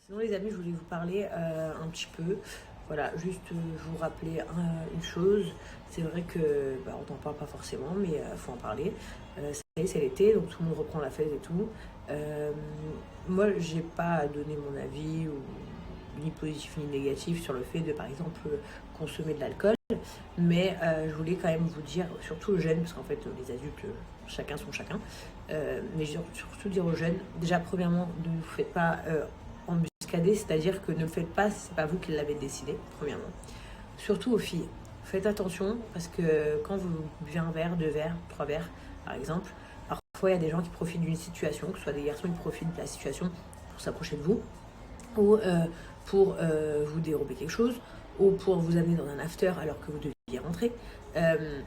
Sinon les amis, je voulais vous parler un petit peu. Voilà, juste je vous rappeler une chose. C'est vrai que on n'en parle pas forcément, mais faut en parler. Ça y est, c'est l'été, donc tout le monde reprend la fête et tout. Euh, Moi, j'ai pas à donner mon avis ou ni positif ni négatif sur le fait de, par exemple, consommer de l'alcool. Mais je voulais quand même vous dire, surtout aux jeunes, parce qu'en fait les adultes, chacun son chacun. Mais surtout dire aux jeunes, déjà premièrement, ne vous faites pas embuscader, c'est-à-dire que ne le faites pas si c'est pas vous qui l'avez décidé, premièrement. Surtout aux filles, faites attention parce que quand vous buvez un verre, deux verres, trois verres, par exemple, parfois il y a des gens qui profitent d'une situation, que ce soit des garçons qui profitent de la situation pour s'approcher de vous, ou pour vous dérober quelque chose, ou pour vous amener dans un after alors que vous deviez rentrer,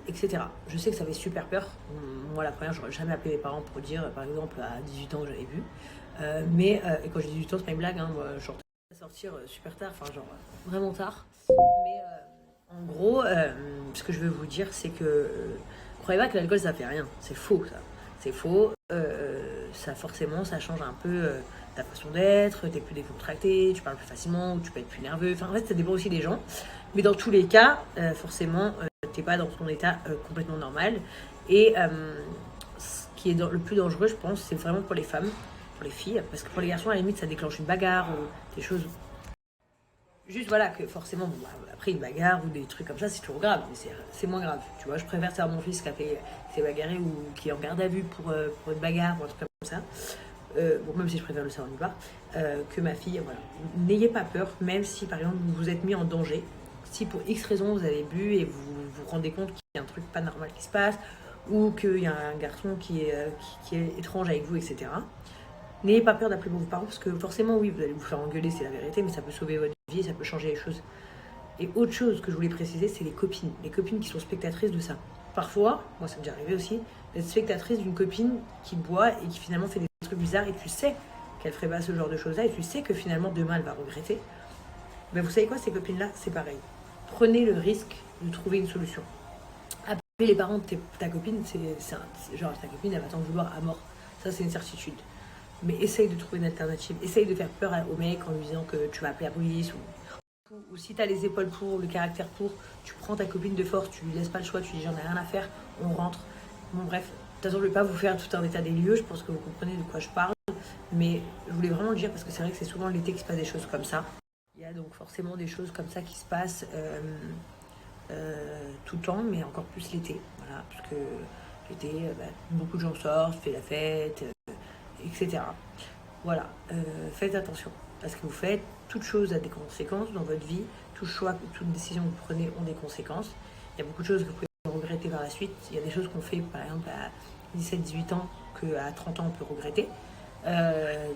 etc. Je sais que ça fait super peur. Moi, la première, j'aurais jamais appelé mes parents pour dire, par exemple, à 18 ans, j'avais bu. Et quand j'ai 18 ans, c'est pas une blague, hein, moi, je sortais à sortir super tard, enfin, genre vraiment tard. Mais en gros, ce que je veux vous dire, c'est que croyez pas que l'alcool ça fait rien. C'est faux, ça. C'est faux. Ça, forcément, ça change un peu ta façon d'être, t'es plus décontracté, tu parles plus facilement, ou tu peux être plus nerveux. Enfin, en fait, ça dépend aussi des gens. Mais dans tous les cas, forcément, t'es pas dans ton état complètement normal. Et ce qui est le plus dangereux, je pense, c'est vraiment pour les femmes, pour les filles, parce que pour les garçons, à la limite, ça déclenche une bagarre ou des choses. Juste voilà, que forcément, bon, après une bagarre ou des trucs comme ça, c'est toujours grave, mais c'est moins grave. Tu vois, je préfère faire mon fils qui s'est bagarré ou qui est en garde à vue pour une bagarre ou un truc comme ça. Bon, même si je préfère le savoir nulle part, que ma fille, voilà. N'ayez pas peur, même si par exemple vous vous êtes mis en danger. Si pour X raison vous avez bu et vous vous rendez compte qu'il y a un truc pas normal qui se passe, ou qu'il y a un garçon qui est étrange avec vous, etc. N'ayez pas peur d'appeler vos parents parce que forcément, oui, vous allez vous faire engueuler, c'est la vérité, mais ça peut sauver votre vie, ça peut changer les choses. Et autre chose que je voulais préciser, c'est les copines. Les copines qui sont spectatrices de ça. Parfois, moi ça m'est déjà arrivé aussi, d'être spectatrice d'une copine qui boit et qui finalement fait des trucs bizarres et tu sais qu'elle ferait pas ce genre de choses-là et tu sais que finalement demain elle va regretter. Mais vous savez quoi, ces copines-là, c'est pareil. Prenez le risque de trouver une solution. Appeler les parents de ta copine, genre ta copine elle va t'en vouloir à mort. Ça c'est une certitude. Mais essaye de trouver une alternative. Essaye de faire peur au mec en lui disant que tu vas appeler la police ou si tu as les épaules pour, le caractère pour, tu prends ta copine de force, tu lui laisses pas le choix, tu dis j'en ai rien à faire, on rentre. Bon bref, de toute façon je vais pas vous faire tout un état des lieux, je pense que vous comprenez de quoi je parle, mais je voulais vraiment le dire parce que c'est vrai que c'est souvent l'été qu'il se passe des choses comme ça. Il y a donc forcément des choses comme ça qui se passent tout le temps, mais encore plus l'été, voilà, parce que l'été, beaucoup de gens sortent, font la fête, etc. Voilà, faites attention, parce que vous faites, toute chose a des conséquences dans votre vie, tout choix, toute décision que vous prenez ont des conséquences. Il y a beaucoup de choses que vous pouvez regretter par la suite. Il y a des choses qu'on fait, par exemple, à 17-18 ans, qu'à 30 ans, on peut regretter.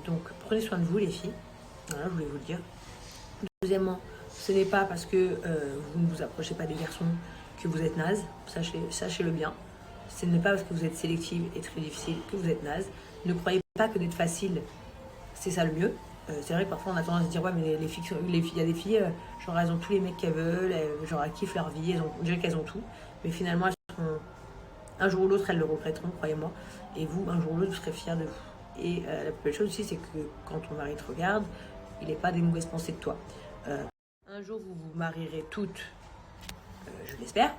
Donc, prenez soin de vous, les filles. Voilà, je voulais vous le dire. Deuxièmement, ce n'est pas parce que vous ne vous approchez pas des garçons que vous êtes naze, sachez-le bien. Ce n'est pas parce que vous êtes sélective et très difficile que vous êtes naze. Ne croyez pas que d'être facile, c'est ça le mieux. C'est vrai que parfois on a tendance à se dire ouais mais les filles, il y a des filles, genre elles ont tous les mecs qu'elles veulent, genre elles kiffent leur vie, on dirait qu'elles ont tout. Mais finalement un jour ou l'autre elles le regretteront, croyez-moi. Et vous, un jour ou l'autre, vous serez fiers de vous. Et la plus belle chose aussi, c'est que quand ton mari te regarde, il n'est pas des mauvaises pensées de toi. Un jour vous vous marierez toutes, je l'espère,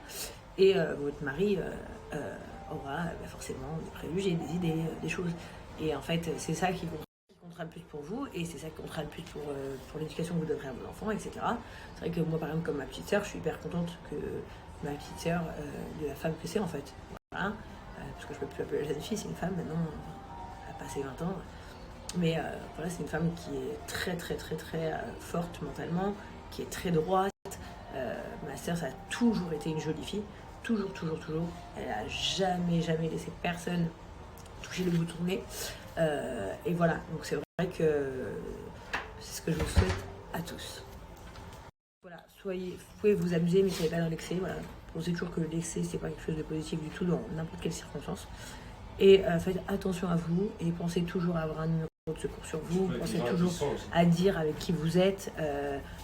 et votre mari aura forcément des préjugés, des idées, des choses. Et en fait, c'est ça qui comptera le plus pour vous, et c'est ça qui comptera le plus pour l'éducation que vous donnerez à vos enfants, etc. C'est vrai que moi, par exemple, comme ma petite sœur, je suis hyper contente que ma petite sœur, de la femme que c'est, en fait. Voilà. Parce que je ne peux plus appeler la jeune fille, c'est une femme, maintenant, elle a passé 20 ans. Mais voilà, c'est une femme qui est très, très, très, très forte mentalement, qui est très droite. Ma sœur, ça a toujours été une jolie fille. Toujours, toujours, toujours. Elle a jamais, jamais laissé personne toucher le bouton de nez. Et voilà, donc c'est vrai que c'est ce que je vous souhaite à tous. Voilà, vous pouvez vous amuser, mais soyez pas dans l'excès. Voilà. Pensez toujours que l'excès, c'est pas quelque chose de positif du tout dans n'importe quelle circonstance. Et faites attention à vous et pensez toujours à avoir un numéro de secours sur vous. Pensez toujours à dire avec qui vous êtes,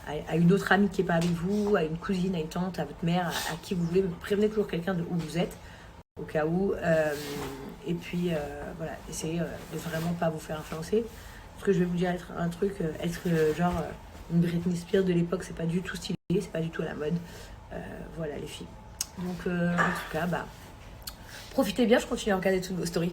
à une autre amie qui n'est pas avec vous, à une cousine, à une tante, à votre mère, à qui vous voulez. Prévenez toujours quelqu'un de où vous êtes, au cas où. Et puis, voilà, essayez de vraiment pas vous faire influencer. Parce que je vais vous dire un truc, genre une Britney Spears de l'époque, c'est pas du tout stylé, c'est pas du tout à la mode. Voilà les filles. Donc en tout cas, bah, profitez bien, je continue à regarder toutes vos stories.